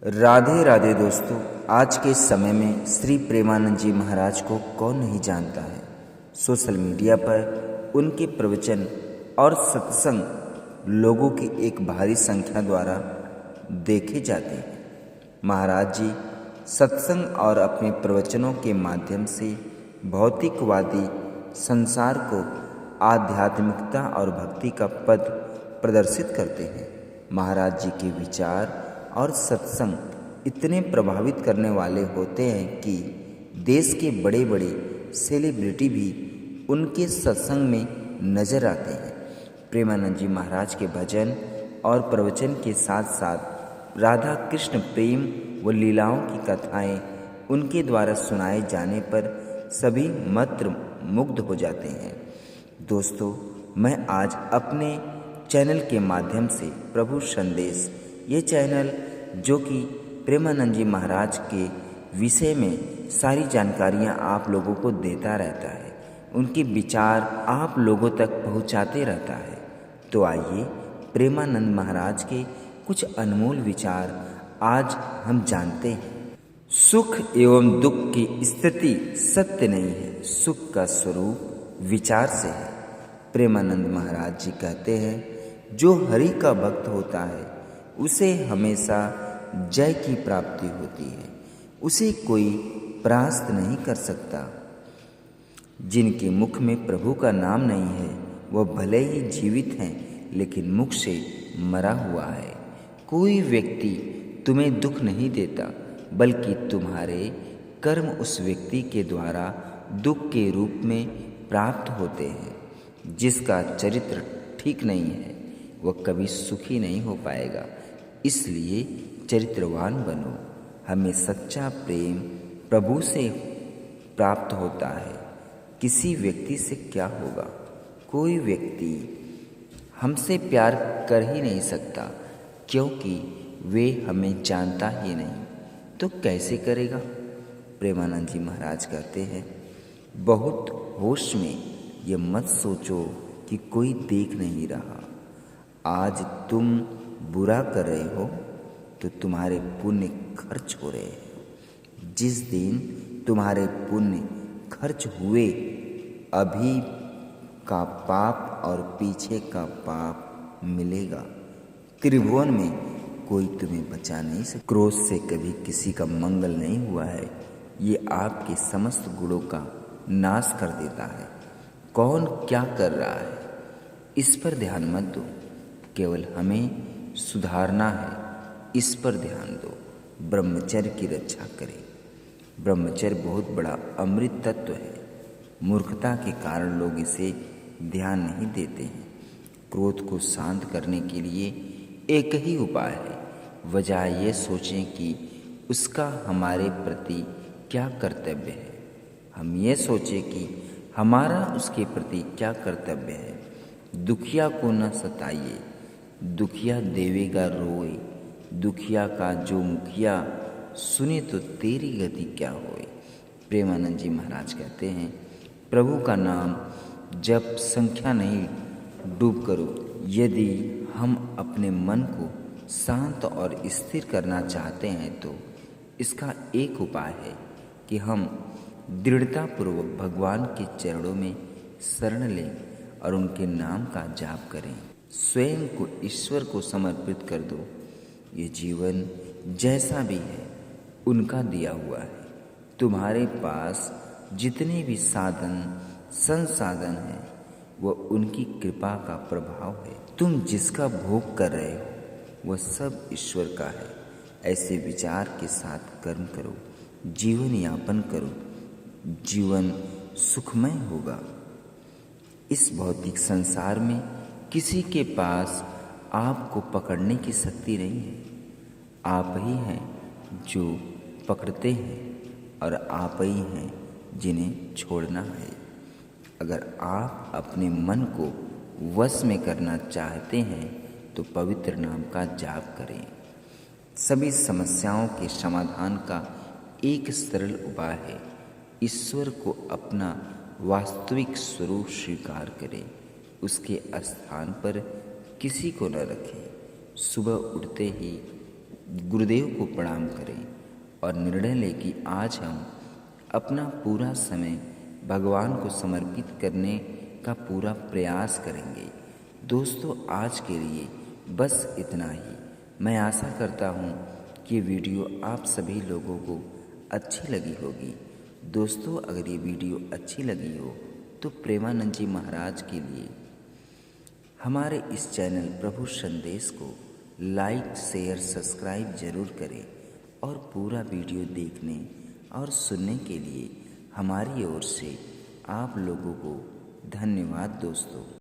राधे राधे दोस्तों। आज के समय में श्री प्रेमानंद जी महाराज को कौन नहीं जानता है। सोशल मीडिया पर उनके प्रवचन और सत्संग लोगों की एक भारी संख्या द्वारा देखे जाते हैं। महाराज जी सत्संग और अपने प्रवचनों के माध्यम से भौतिकवादी संसार को आध्यात्मिकता और भक्ति का पद प्रदर्शित करते हैं। महाराज जी के विचार और सत्संग इतने प्रभावित करने वाले होते हैं कि देश के बड़े बड़े सेलिब्रिटी भी उनके सत्संग में नजर आते हैं। प्रेमानंद जी महाराज के भजन और प्रवचन के साथ साथ राधा कृष्ण प्रेम व लीलाओं की कथाएं उनके द्वारा सुनाए जाने पर सभी मंत्र मुग्ध हो जाते हैं। दोस्तों, मैं आज अपने चैनल के माध्यम से प्रभु संदेश, ये चैनल जो कि प्रेमानंद जी महाराज के विषय में सारी जानकारियां आप लोगों को देता रहता है, उनके विचार आप लोगों तक पहुंचाते रहता है। तो आइए प्रेमानंद महाराज के कुछ अनमोल विचार आज हम जानते हैं। सुख एवं दुख की स्थिति सत्य नहीं है, सुख का स्वरूप विचार से है। प्रेमानंद महाराज जी कहते हैं, जो हरि का भक्त होता है उसे हमेशा जय की प्राप्ति होती है, उसे कोई परास्त नहीं कर सकता। जिनके मुख में प्रभु का नाम नहीं है वह भले ही जीवित हैं लेकिन मुख से मरा हुआ है। कोई व्यक्ति तुम्हें दुख नहीं देता बल्कि तुम्हारे कर्म उस व्यक्ति के द्वारा दुख के रूप में प्राप्त होते हैं। जिसका चरित्र ठीक नहीं है वह कभी सुखी नहीं हो पाएगा। इसलिए चरित्रवान बनो। हमें सच्चा प्रेम प्रभु से प्राप्त होता है। किसी व्यक्ति से क्या होगा? कोई व्यक्ति हमसे प्यार कर ही नहीं सकता क्योंकि वे हमें जानता ही नहीं, तो कैसे करेगा? प्रेमानंद जी महाराज कहते हैं, बहुत होश में ये मत सोचो कि कोई देख नहीं रहा। आज तुम बुरा कर रहे हो तो तुम्हारे पुण्य खर्च हो रहे हैं। जिस दिन तुम्हारे पुण्य खर्च हुए, अभी का पाप और पीछे का पाप मिलेगा। त्रिभुवन में कोई तुम्हें बचा नहीं सकता। क्रोध से कभी किसी का मंगल नहीं हुआ है। ये आपके समस्त गुणों का नाश कर देता है। कौन क्या कर रहा है इस पर ध्यान मत दो, केवल हमें सुधारना है, इस पर ध्यान दो। ब्रह्मचर्य की रक्षा करें। ब्रह्मचर्य बहुत बड़ा अमृत तत्व है। मूर्खता के कारण लोग इसे ध्यान नहीं देते हैं। क्रोध को शांत करने के लिए एक ही उपाय है। वजह ये सोचें कि उसका हमारे प्रति क्या कर्तव्य है। हम ये सोचें कि हमारा उसके प्रति क्या कर्तव्य है। दुखिया को न सताइए, दुखिया देवेगा रोए। दुखिया का जो मुखिया सुने तो तेरी गति क्या होए। प्रेमानंद जी महाराज कहते हैं, प्रभु का नाम जब संख्या नहीं डूब करो। यदि हम अपने मन को शांत और स्थिर करना चाहते हैं तो इसका एक उपाय है कि हम दृढ़तापूर्वक भगवान के चरणों में शरण लें और उनके नाम का जाप करें। स्वयं को ईश्वर को समर्पित कर दो। ये जीवन जैसा भी है उनका दिया हुआ है। तुम्हारे पास जितने भी साधन संसाधन हैं वह उनकी कृपा का प्रभाव है। तुम जिसका भोग कर रहे हो वह सब ईश्वर का है। ऐसे विचार के साथ कर्म करो, जीवन यापन करो, जीवन सुखमय होगा। इस भौतिक संसार में किसी के पास आपको पकड़ने की शक्ति नहीं है। आप ही हैं जो पकड़ते हैं और आप ही हैं जिन्हें छोड़ना है। अगर आप अपने मन को वश में करना चाहते हैं तो पवित्र नाम का जाप करें। सभी समस्याओं के समाधान का एक सरल उपाय है, ईश्वर को अपना वास्तविक स्वरूप स्वीकार करें। उसके स्थान पर किसी को न रखें। सुबह उठते ही गुरुदेव को प्रणाम करें और निर्णय लें कि आज हम अपना पूरा समय भगवान को समर्पित करने का पूरा प्रयास करेंगे। दोस्तों, आज के लिए बस इतना ही। मैं आशा करता हूँ कि वीडियो आप सभी लोगों को अच्छी लगी होगी। दोस्तों, अगर ये वीडियो अच्छी लगी हो तो प्रेमानंद जी महाराज के लिए हमारे इस चैनल प्रभु संदेश को लाइक, शेयर, सब्सक्राइब जरूर करें और पूरा वीडियो देखने और सुनने के लिए हमारी ओर से आप लोगों को धन्यवाद दोस्तों।